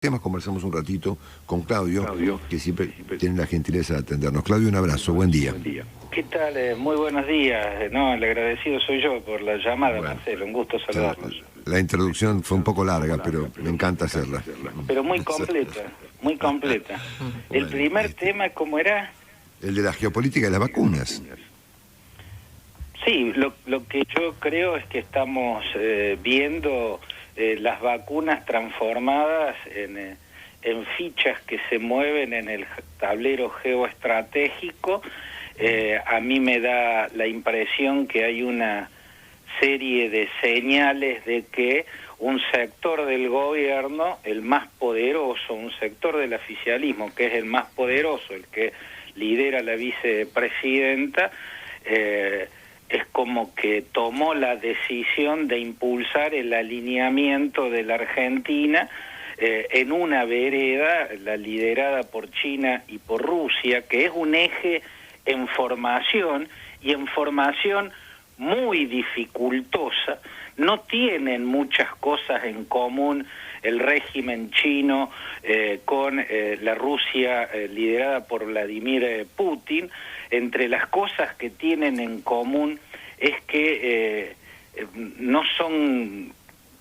temas conversamos un ratito con Claudio, que siempre tiene la gentileza de atendernos. Claudio, un abrazo, buen día. ¿Qué tal? Muy buenos días. No, el agradecido soy yo por la llamada, Bueno, Marcelo. Un gusto saludarlos. La introducción fue un poco larga, pero me encanta hacerla. Pero muy completa, muy completa. El primer tema, ¿cómo era? El de la geopolítica de las vacunas. Sí, lo que yo creo es que estamos viendo las vacunas transformadas en fichas que se mueven en el tablero geoestratégico. A mí me da la impresión que hay una serie de señales de que un sector del gobierno, el más poderoso, un sector del oficialismo que es el más poderoso, el que lidera la vicepresidenta, es como que tomó la decisión de impulsar el alineamiento de la Argentina en una vereda, la liderada por China y por Rusia, que es un eje en formación, y en formación muy dificultosa. No tienen muchas cosas en común el régimen chino con la Rusia liderada por Vladimir Putin. Entre las cosas que tienen en común es que no son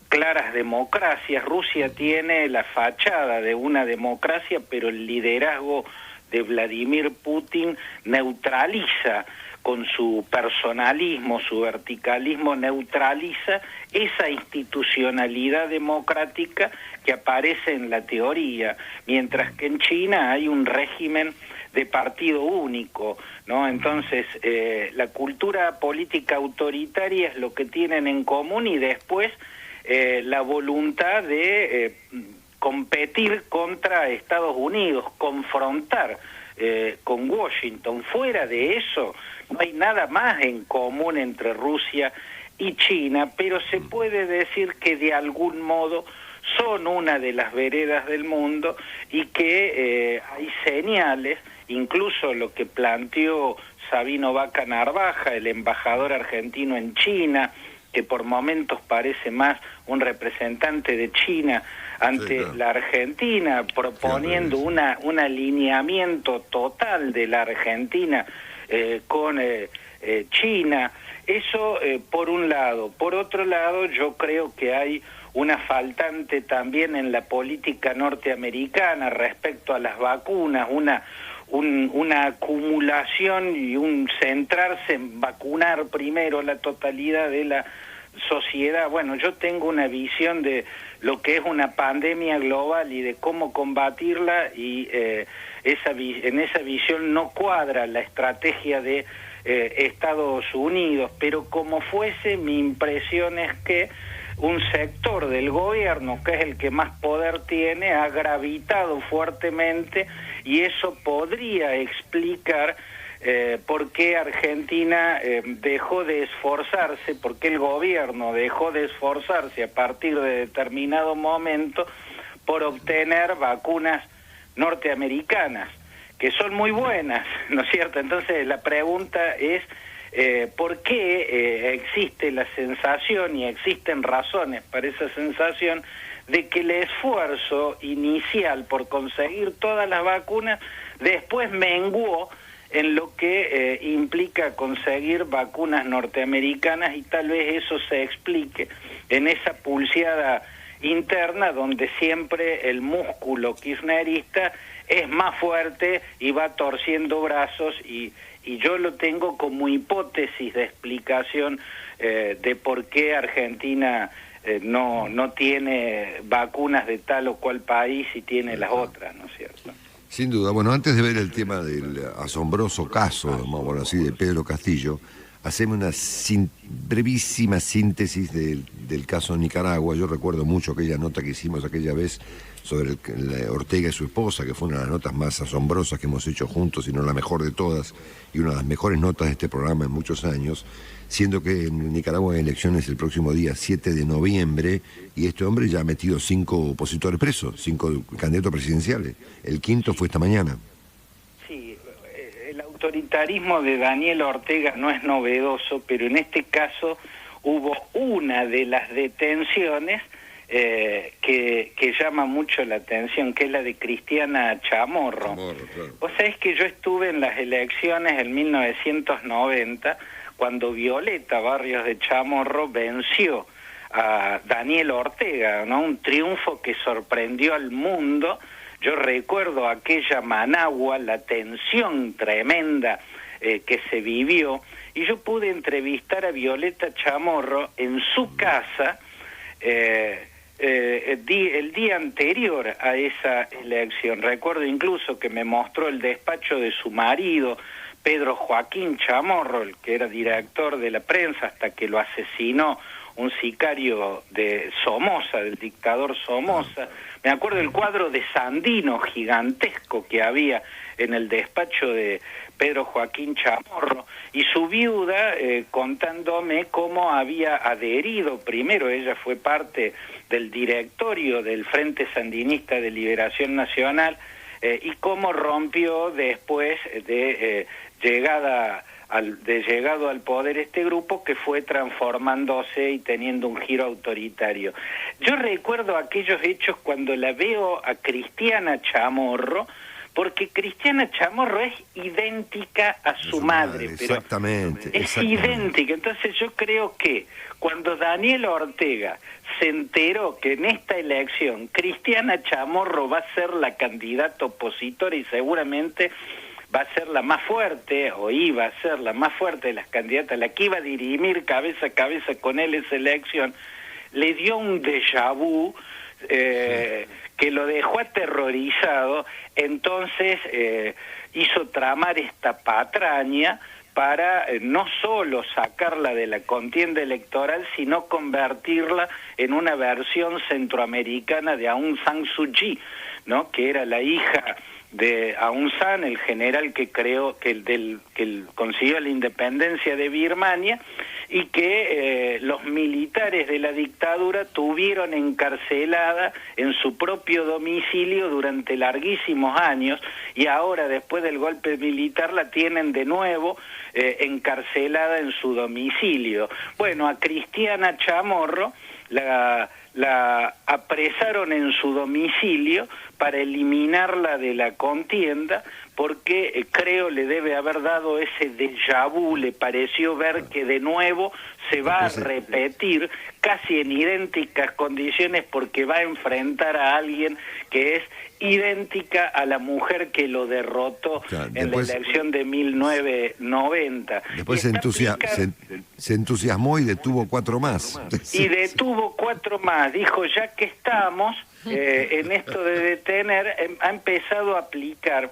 claras democracias. Rusia tiene la fachada de una democracia, pero el liderazgo de Vladimir Putin neutraliza con su personalismo, su verticalismo, neutraliza esa institucionalidad democrática que aparece en la teoría, mientras que en China hay un régimen de partido único, ¿no? Entonces, la cultura política autoritaria es lo que tienen en común, y después la voluntad de competir contra Estados Unidos, confrontar con Washington. Fuera de eso, no hay nada más en común entre Rusia y China, pero se puede decir que de algún modo son una de las veredas del mundo, y que hay señales, incluso lo que planteó Sabino Vaca Narvaja, el embajador argentino en China, que por momentos parece más un representante de China ante la Argentina, proponiendo un alineamiento total de la Argentina con China. Eso por un lado. Por otro lado, yo creo que hay una faltante también en la política norteamericana respecto a las vacunas, una acumulación y un centrarse en vacunar primero la totalidad de la sociedad. Bueno, yo tengo una visión de lo que es una pandemia global y de cómo combatirla, y en esa visión no cuadra la estrategia de Estados Unidos, pero como fuese, mi impresión es que un sector del gobierno, que es el que más poder tiene, ha gravitado fuertemente, y eso podría explicar por qué Argentina dejó de esforzarse, por qué el gobierno dejó de esforzarse a partir de determinado momento por obtener vacunas norteamericanas, que son muy buenas, ¿no es cierto? Entonces la pregunta es ¿por qué existe la sensación, y existen razones para esa sensación, de que el esfuerzo inicial por conseguir todas las vacunas después menguó en lo que implica conseguir vacunas norteamericanas, y tal vez eso se explique en esa pulseada interna donde siempre el músculo kirchnerista es más fuerte y va torciendo brazos, y yo lo tengo como hipótesis de explicación de por qué Argentina no tiene vacunas de tal o cual país y tiene las otras, ¿no es cierto? Sin duda. Bueno, antes de ver el tema del asombroso caso, vamos a así, de Pedro Castillo, hacemos una brevísima síntesis del caso Nicaragua. Yo recuerdo mucho aquella nota que hicimos aquella vez sobre Ortega y su esposa, que fue una de las notas más asombrosas que hemos hecho juntos, si no la mejor de todas, y una de las mejores notas de este programa en muchos años, siendo que en Nicaragua hay elecciones el próximo día 7 de noviembre, y este hombre ya ha metido 5 opositores presos, 5 candidatos presidenciales. El quinto fue esta mañana. Sí, el autoritarismo de Daniel Ortega no es novedoso, pero en este caso hubo una de las detenciones que llama mucho la atención, que es la de Cristiana Chamorro. Claro. Vos sabés que yo estuve en las elecciones en 1990, cuando Violeta Barrios de Chamorro venció a Daniel Ortega, ¿no? Un triunfo que sorprendió al mundo. Yo recuerdo aquella Managua, la tensión tremenda que se vivió, y yo pude entrevistar a Violeta Chamorro en su casa el día anterior a esa elección. Recuerdo incluso que me mostró el despacho de su marido, Pedro Joaquín Chamorro, el que era director de la prensa hasta que lo asesinó un sicario de Somoza, del dictador Somoza. Me acuerdo el cuadro de Sandino gigantesco que había en el despacho de Pedro Joaquín Chamorro, y su viuda contándome cómo había adherido. Primero ella fue parte del directorio del Frente Sandinista de Liberación Nacional, y cómo rompió después de llegado al poder este grupo, que fue transformándose y teniendo un giro autoritario. Yo recuerdo aquellos hechos cuando la veo a Cristiana Chamorro, porque Cristiana Chamorro es idéntica a su madre, pero exactamente, es idéntica. Entonces yo creo que cuando Daniel Ortega se enteró que en esta elección Cristiana Chamorro va a ser la candidata opositora y seguramente va a ser la más fuerte, o iba a ser la más fuerte de las candidatas, la que iba a dirimir cabeza a cabeza con él esa elección, le dio un déjà vu que lo dejó aterrorizado. Entonces hizo tramar esta patraña para no solo sacarla de la contienda electoral, sino convertirla en una versión centroamericana de Aung San Suu Kyi, ¿no? Que era la hija de Aung San, el general que consiguió la independencia de Birmania, y que los militares de la dictadura tuvieron encarcelada en su propio domicilio durante larguísimos años, y ahora después del golpe militar la tienen de nuevo encarcelada en su domicilio. Bueno, a Cristiana Chamorro la apresaron en su domicilio para eliminarla de la contienda, porque creo le debe haber dado ese déjà vu, le pareció ver que de nuevo se va a repetir casi en idénticas condiciones, porque va a enfrentar a alguien que es idéntica a la mujer que lo derrotó en la elección de 1990. Después se entusiasmó y detuvo 4 más. Y detuvo 4 más, dijo, ya que estamos en esto de detener, ha empezado a aplicar.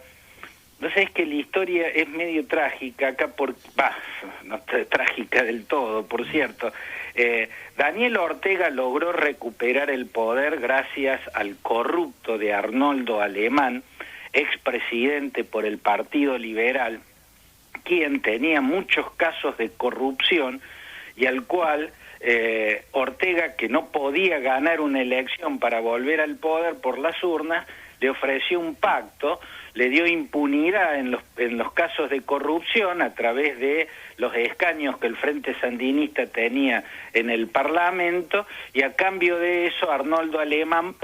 No sé, es que la historia es medio trágica acá, no está trágica del todo, por cierto. Daniel Ortega logró recuperar el poder gracias al corrupto de Arnoldo Alemán, expresidente por el Partido Liberal, quien tenía muchos casos de corrupción y al cual Ortega, que no podía ganar una elección para volver al poder por las urnas, le ofreció un pacto, le dio impunidad en los casos de corrupción a través de los escaños que el Frente Sandinista tenía en el Parlamento, y a cambio de eso Arnoldo Alemán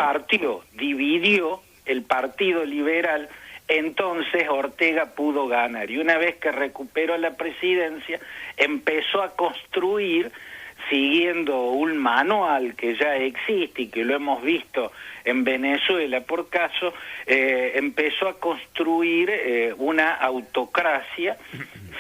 dividió el Partido Liberal. Entonces Ortega pudo ganar, y una vez que recuperó la presidencia empezó a construir, siguiendo un manual que ya existe y que lo hemos visto en Venezuela por caso, empezó a construir una autocracia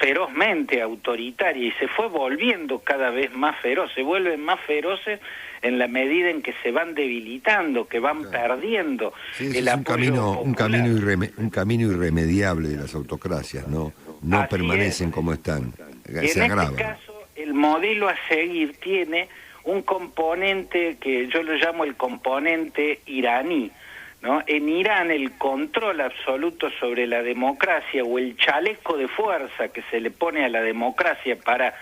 ferozmente autoritaria, y se fue volviendo cada vez más feroz. Se vuelven más feroces en la medida en que se van debilitando, que van perdiendo el apoyo popular. Un camino irremediable de las autocracias, no permanecen como están, se agravan. Este caso, el modelo a seguir tiene un componente que yo lo llamo el componente iraní, ¿no? En Irán el control absoluto sobre la democracia, o el chaleco de fuerza que se le pone a la democracia para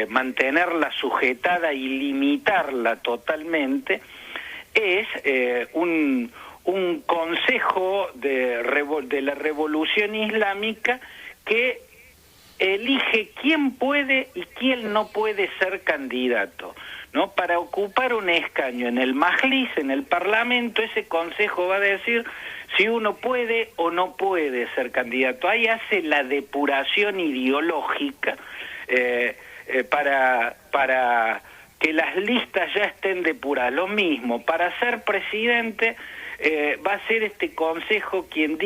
mantenerla sujetada y limitarla totalmente, es un consejo de la revolución islámica que elige quién puede y quién no puede ser candidato, ¿no? Para ocupar un escaño en el Majlis, en el Parlamento, ese consejo va a decir si uno puede o no puede ser candidato. Ahí hace la depuración ideológica para que las listas ya estén depuradas. Lo mismo, para ser presidente va a ser este consejo quien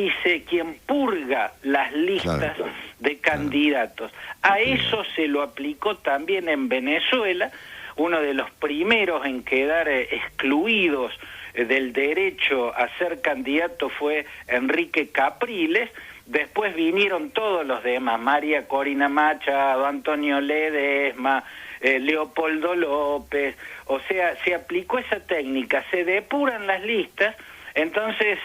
purga las listas de candidatos. A eso se lo aplicó también en Venezuela, uno de los primeros en quedar excluidos del derecho a ser candidato fue Enrique Capriles. Después vinieron todos los demás, María Corina Machado, Antonio Ledesma, Leopoldo López. O sea, se aplicó esa técnica, se depuran las listas. Entonces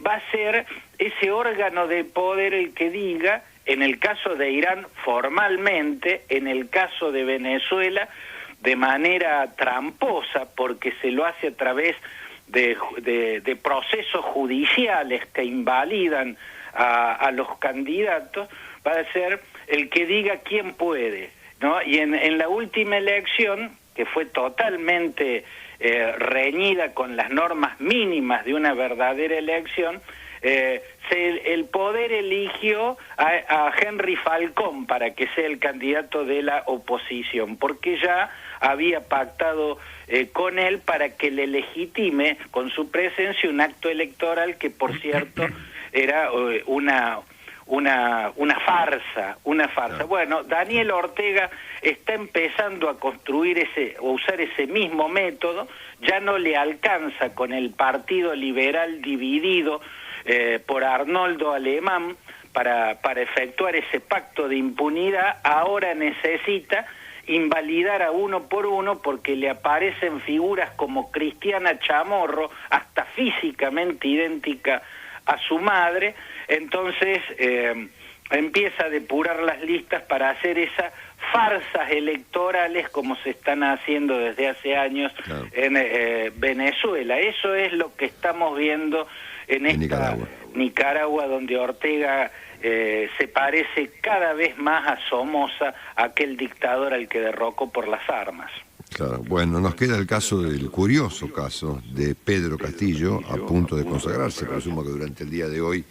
va a ser ese órgano de poder el que diga, en el caso de Irán formalmente, en el caso de Venezuela de manera tramposa, porque se lo hace a través de procesos judiciales que invalidan a los candidatos, va a ser el que diga quién puede, ¿no? Y en la última elección, que fue totalmente reñida con las normas mínimas de una verdadera elección, el poder eligió a Henry Falcón para que sea el candidato de la oposición, porque ya había pactado con él para que le legitime con su presencia un acto electoral que, por cierto, era una farsa. Bueno, Daniel Ortega está empezando a construir usar ese mismo método, ya no le alcanza con el Partido Liberal dividido por Arnoldo Alemán para efectuar ese pacto de impunidad. Ahora necesita invalidar a uno por uno porque le aparecen figuras como Cristiana Chamorro, hasta físicamente idéntica a su madre. Entonces empieza a depurar las listas para hacer esas farsas electorales como se están haciendo desde hace años en Venezuela. Eso es lo que estamos viendo en esta Nicaragua, donde Ortega se parece cada vez más a Somoza, aquel dictador al que derrocó por las armas. Claro, bueno, nos queda el curioso caso de Pedro Castillo, a punto de consagrarse, presumo que durante el día de hoy,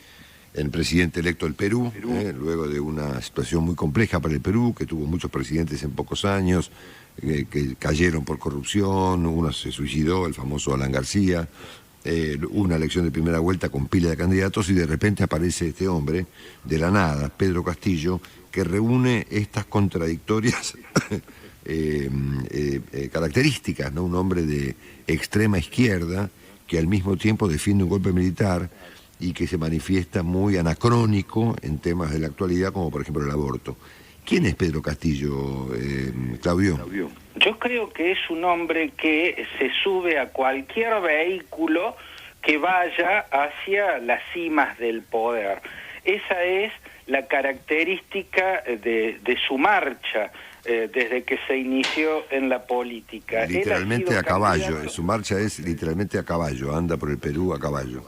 el presidente electo del Perú, luego de una situación muy compleja para el Perú, que tuvo muchos presidentes en pocos años, que cayeron por corrupción, uno se suicidó, el famoso Alan García, una elección de primera vuelta con pila de candidatos, y de repente aparece este hombre, de la nada, Pedro Castillo, que reúne estas contradictorias características, ¿no? Un hombre de extrema izquierda que al mismo tiempo defiende un golpe militar y que se manifiesta muy anacrónico en temas de la actualidad, como por ejemplo el aborto. ¿Quién es Pedro Castillo, Claudio? Yo creo que es un hombre que se sube a cualquier vehículo que vaya hacia las cimas del poder. Esa es la característica de su marcha desde que se inició en la política. Literalmente a caballo, su marcha es literalmente a caballo, anda por el Perú a caballo.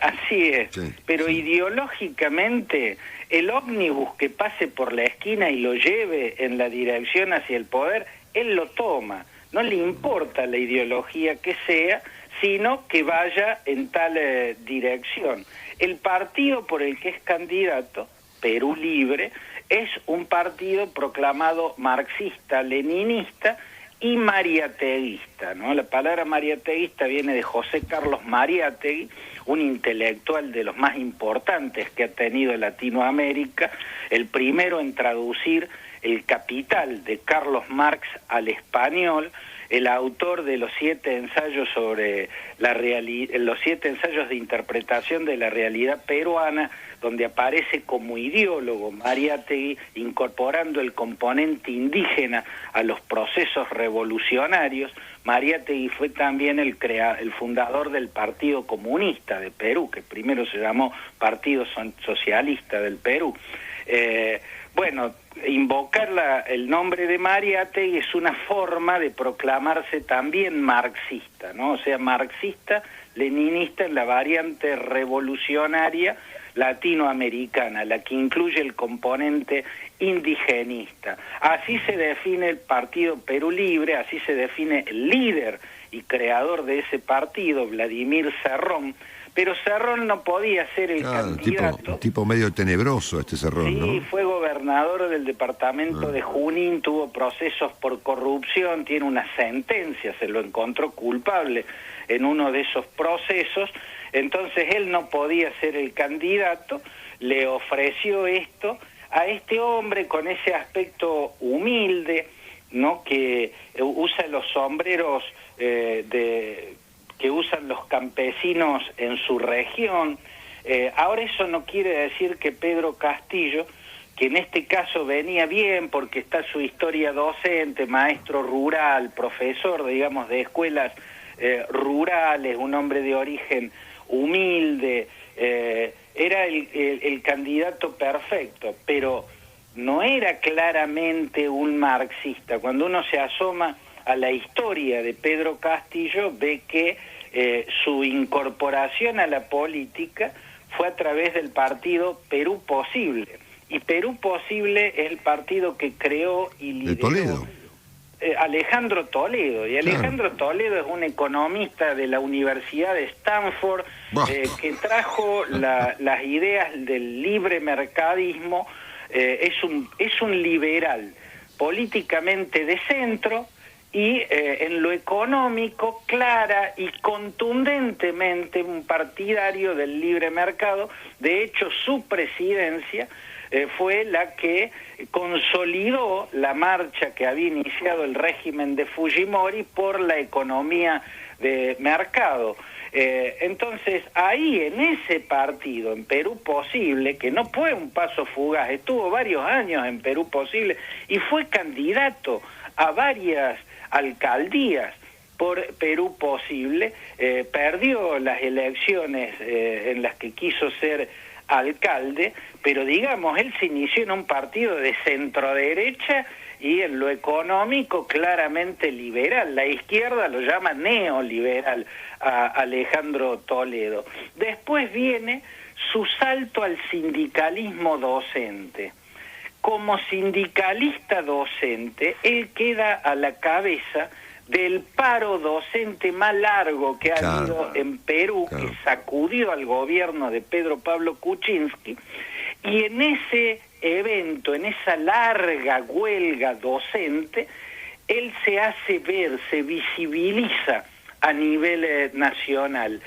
Así es, sí, pero sí. Ideológicamente el ómnibus que pase por la esquina y lo lleve en la dirección hacia el poder, él lo toma, no le importa la ideología que sea, sino que vaya en tal dirección. El partido por el que es candidato, Perú Libre, es un partido proclamado marxista-leninista y mariateguista, ¿no? La palabra mariateguista viene de José Carlos Mariátegui, un intelectual de los más importantes que ha tenido Latinoamérica, el primero en traducir El Capital de Carlos Marx al español, el autor de los 7 ensayos sobre los 7 ensayos de interpretación de la realidad peruana, donde aparece como ideólogo Mariátegui, incorporando el componente indígena a los procesos revolucionarios. Mariátegui fue también el fundador del Partido Comunista de Perú, que primero se llamó Partido Socialista del Perú. Bueno, invocar el nombre de Mariátegui es una forma de proclamarse también marxista, ¿no? O sea, marxista leninista en la variante revolucionaria latinoamericana, la que incluye el componente indigenista. Así se define el Partido Perú Libre, así se define el líder y creador de ese partido, Vladimir Cerrón, pero Cerrón no podía ser el candidato. Un tipo medio tenebroso Cerrón, sí, ¿no? Sí, fue gobernador del departamento de Junín, tuvo procesos por corrupción, tiene una sentencia, se lo encontró culpable en uno de esos procesos, entonces él no podía ser el candidato, le ofreció esto a este hombre con ese aspecto humilde, ¿no?, que usa los sombreros que usan los campesinos en su región. Ahora eso no quiere decir que Pedro Castillo, que en este caso venía bien porque está su historia docente, maestro rural, profesor, digamos, de escuelas rurales, un hombre de origen humilde, era el candidato perfecto, pero no era claramente un marxista. Cuando uno se asoma a la historia de Pedro Castillo, ve que su incorporación a la política fue a través del partido Perú Posible. Y Perú Posible es el partido que creó y lideró Toledo. Alejandro Toledo. Y Alejandro Toledo es un economista de la Universidad de Stanford que trajo las ideas del libre mercadismo. Es un liberal políticamente de centro, y en lo económico clara y contundentemente un partidario del libre mercado. De hecho, su presidencia fue la que consolidó la marcha que había iniciado el régimen de Fujimori por la economía de mercado. Entonces, ahí en ese partido, en Perú Posible, que no fue un paso fugaz, estuvo varios años en Perú Posible y fue candidato a varias alcaldías por Perú Posible, perdió las elecciones en las que quiso ser alcalde, pero digamos, él se inició en un partido de centro-derecha y en lo económico claramente liberal. La izquierda lo llama neoliberal a Alejandro Toledo. Después viene su salto al sindicalismo docente. Como sindicalista docente, él queda a la cabeza del paro docente más largo que ha habido en Perú, que sacudió al gobierno de Pedro Pablo Kuczynski, y en ese evento, en esa larga huelga docente, él se hace ver, se visibiliza a nivel nacional,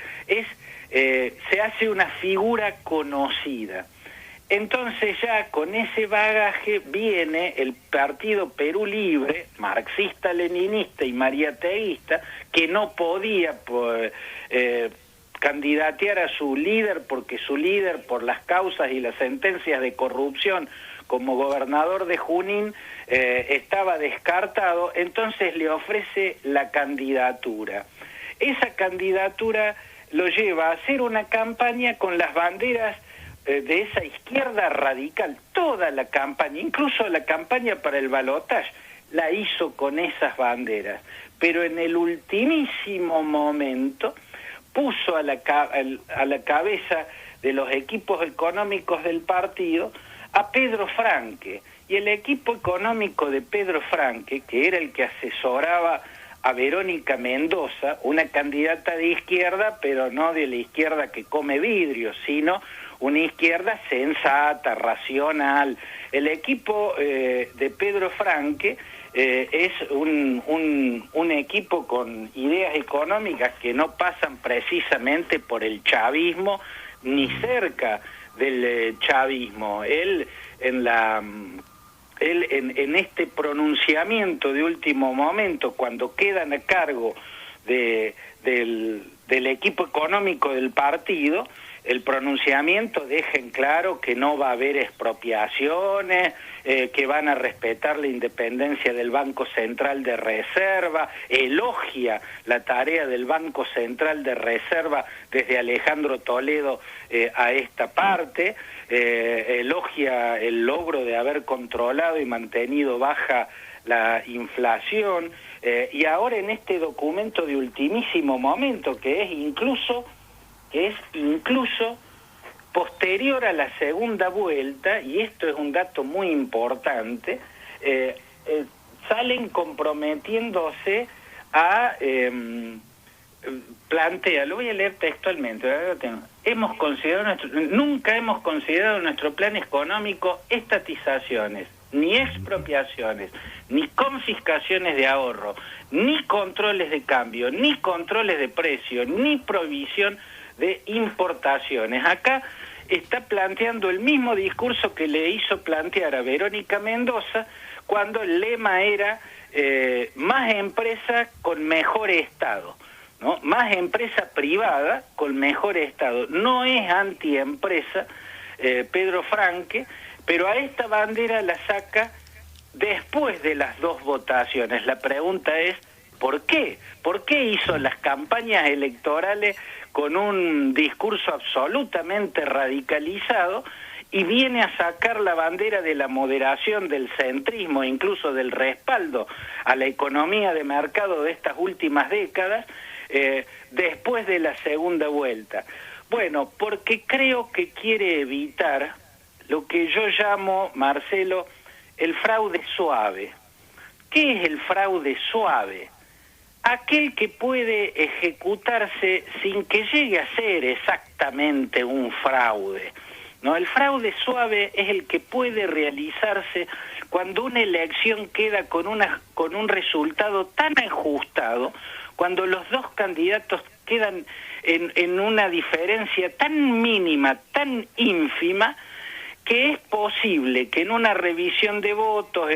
se hace una figura conocida. Entonces ya con ese bagaje viene el Partido Perú Libre, marxista-leninista y mariateísta, que no podía candidatear a su líder porque su líder, por las causas y las sentencias de corrupción como gobernador de Junín, estaba descartado. Entonces le ofrece la candidatura. Esa candidatura lo lleva a hacer una campaña con las banderas de esa izquierda radical. Toda la campaña, incluso la campaña para el balotaje, la hizo con esas banderas. Pero en el ultimísimo momento puso a la cabeza de los equipos económicos del partido a Pedro Franque. Y el equipo económico de Pedro Franque, que era el que asesoraba a Verónica Mendoza, una candidata de izquierda, pero no de la izquierda que come vidrio, sino una izquierda sensata, racional. El equipo de Pedro Franque es un equipo con ideas económicas que no pasan precisamente por el chavismo ni cerca del chavismo. Él en este pronunciamiento de último momento, cuando quedan a cargo del equipo económico del partido, el pronunciamiento deja en claro que no va a haber expropiaciones, que van a respetar la independencia del Banco Central de Reserva, elogia la tarea del Banco Central de Reserva desde Alejandro Toledo a esta parte, elogia el logro de haber controlado y mantenido baja la inflación, Y ahora en este documento de ultimísimo momento, que es incluso posterior a la segunda vuelta, y esto es un dato muy importante, salen comprometiéndose a plantea, lo voy a leer textualmente, nunca hemos considerado en nuestro plan económico estatizaciones, ni expropiaciones, ni confiscaciones de ahorro, ni controles de cambio, ni controles de precio, ni provisión de importaciones. Acá está planteando el mismo discurso que le hizo plantear a Verónica Mendoza cuando el lema era más empresa con mejor Estado, ¿no? Más empresa privada con mejor Estado. No es antiempresa Pedro Franque, pero a esta bandera la saca después de las dos votaciones. La pregunta es, ¿por qué? ¿Por qué hizo las campañas electorales con un discurso absolutamente radicalizado y viene a sacar la bandera de la moderación, del centrismo, incluso del respaldo a la economía de mercado de estas últimas décadas, después de la segunda vuelta? Bueno, porque creo que quiere evitar lo que yo llamo, Marcelo, el fraude suave. ¿Qué es el fraude suave? Aquel que puede ejecutarse sin que llegue a ser exactamente un fraude, ¿no? El fraude suave es el que puede realizarse cuando una elección queda con un resultado tan ajustado, cuando los dos candidatos quedan en una diferencia tan mínima, tan ínfima, que es posible que en una revisión de votos,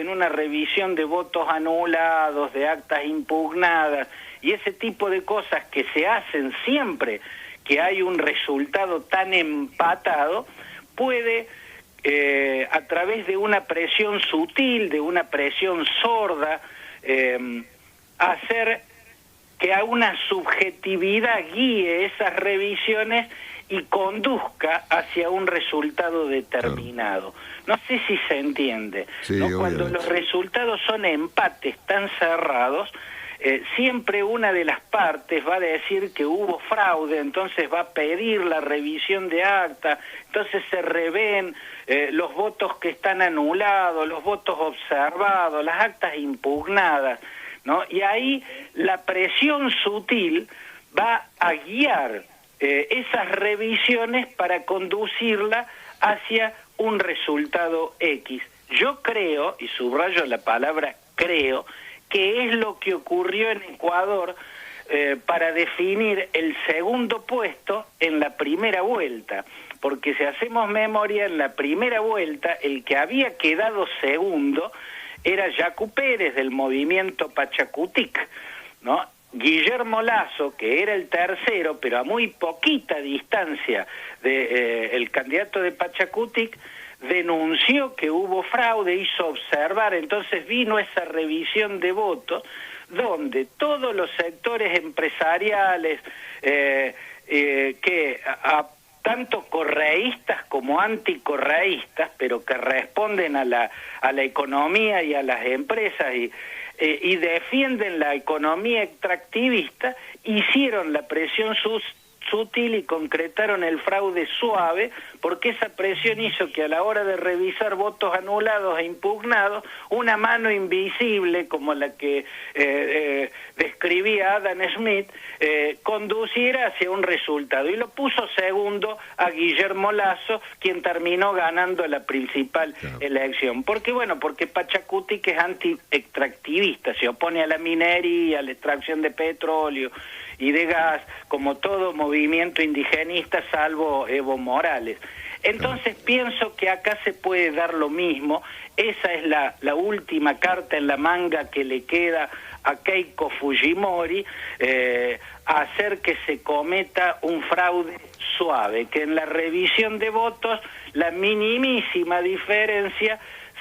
anulados, de actas impugnadas, y ese tipo de cosas que se hacen siempre que hay un resultado tan empatado, puede, a través de una presión sutil, de una presión sorda, hacer que a una subjetividad guíe esas revisiones y conduzca hacia un resultado determinado. No sé si se entiende, sí, ¿no? Cuando los resultados son empates tan cerrados, siempre una de las partes va a decir que hubo fraude, entonces va a pedir la revisión de acta, entonces se revén los votos que están anulados, los votos observados, las actas impugnadas, ¿no? Y ahí la presión sutil va a guiar esas revisiones para conducirla hacia un resultado X. Yo creo, y subrayo la palabra creo, que es lo que ocurrió en Ecuador para definir el segundo puesto en la primera vuelta, porque si hacemos memoria, en la primera vuelta el que había quedado segundo era Yacu Pérez del movimiento Pachacutic, ¿no? Guillermo Lasso, que era el tercero, pero a muy poquita distancia de el candidato de Pachacutic, denunció que hubo fraude, hizo observar, entonces vino esa revisión de votos, donde todos los sectores empresariales, tanto correístas como anticorreístas, pero que responden a la economía y a las empresas y defienden la economía extractivista, hicieron la presión sutil y concretaron el fraude suave, porque esa presión hizo que a la hora de revisar votos anulados e impugnados, una mano invisible, como la que describía Adam Smith, conduciera hacia un resultado. Y lo puso segundo a Guillermo Lasso, quien terminó ganando la principal elección. ¿Por qué? Bueno, porque Pachacutic es anti-extractivista, se opone a la minería, a la extracción de petróleo y de gas, como todo movimiento indigenista, salvo Evo Morales. Entonces pienso que acá se puede dar lo mismo. Esa es la última carta en la manga que le queda a Keiko Fujimori, hacer que se cometa un fraude suave, que en la revisión de votos la minimísima diferencia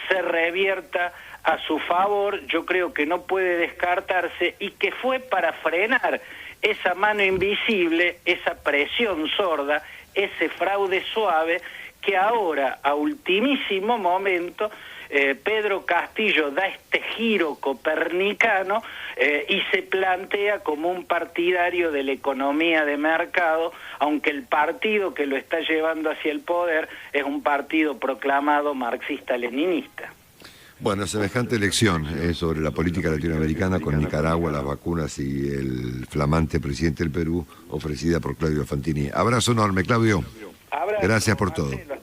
se revierta a su favor. Yo creo que no puede descartarse, y que fue para frenar esa mano invisible, esa presión sorda, ese fraude suave que ahora, a ultimísimo momento, Pedro Castillo da este giro copernicano y se plantea como un partidario de la economía de mercado, aunque el partido que lo está llevando hacia el poder es un partido proclamado marxista-leninista. Bueno, semejante elección sobre la política latinoamericana con Nicaragua, las vacunas y el flamante presidente del Perú, ofrecida por Claudio Fantini. Abrazo enorme, Claudio. Abrazo, gracias por todo. Marcelo.